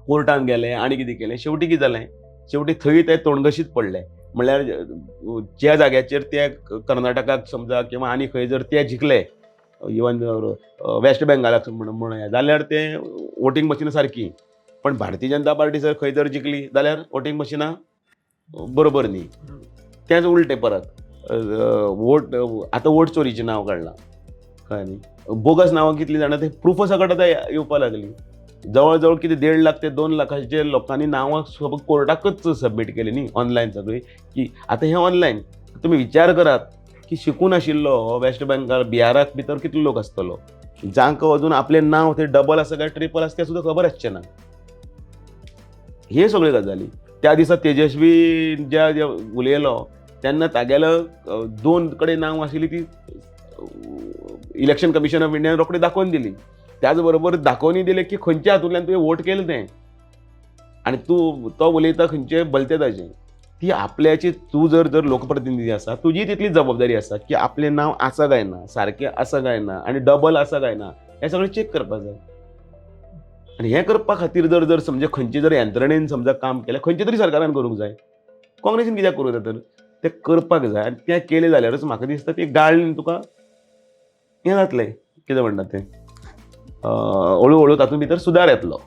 कोर्टान गेले आनी कितें केलें, शेवटी कितें जालें, शेवटी थंय ते तोंडगशीत पडले. म्हणल्यार ज्या जाग्याचेर ते कर्नाटकाक समजा किंवा आनी खंय जर ते जिखले, इवन वेस्ट बेंगालाक म्हणूया, जाल्यार ते वोटींग मशिनां सारकीं. पण भारतीय जनता पार्टी जर खंय जर जिखली जाल्यार वोटींग मशिनां बरोबर न्ही. तेंच उलटें परत. वोट आतां वोट चोरीचें नांव काडलां, कळ्ळें न्ही. बोगस नांवां कितलीं जाणां ते प्रुफा सकट आतां येवपाक लागलीं. जवळ जवळ कितें 1.5 लाख ते 2 लाखाचे लोकांनी नांवां कोर्टाकच सबमीट केलीं न्ही, ऑनलायन सगळीं. की आतां हें ऑनलायन. तुमी विचार करात की शिकून आशिल्लो हो वेस्ट बेंगाल, बिहाराक भितर कितलो लोक आसतलो, जांकां अजून आपलें नांव थंय डबल आसा काय ट्रिपल आसा तें सुद्दां खबर आसचें ना. हे सगळ्यो गजाली. त्या दिसा तेजस्वी ज्या उलयलो तेन्ना तागेलो 2 कडेन नांव आशिल्लीं ती इलेक्शन कमिशन ऑफ इंडियान रोखडी दाखोवन दिली. त्याच बरोबर दाखोवनय दिलें की खंयच्या हातूंतल्यान तुवें वोट केलें तें. आनी तूं तो उलयता खंयचे भलतेदाचें. ती आपल्याची तूं जर लोकप्रतिनिधी आसा, तुजी तितली जबाबदारी आसा की आपलें नांव आसा काय ना, सारकें आसा काय ना, आनी डबल आसा काय ना, हें सगळें चॅक करपाक जाय. आनी हें करपा खातीर जर समजा खंयचे जर यंत्रणेन समजा काम केलें, खंयच्या तरी सरकारान करूंक जाय. काँग्रेसीन कित्याक करूं येता तर? तें करपाक जाय आनी तें केलें जाल्यारच म्हाका दिसता ती गाळ्ळी तुका हें जातलें, कितें म्हणटा तें, हळू हळू तातूंत भितर सुदार येतलो.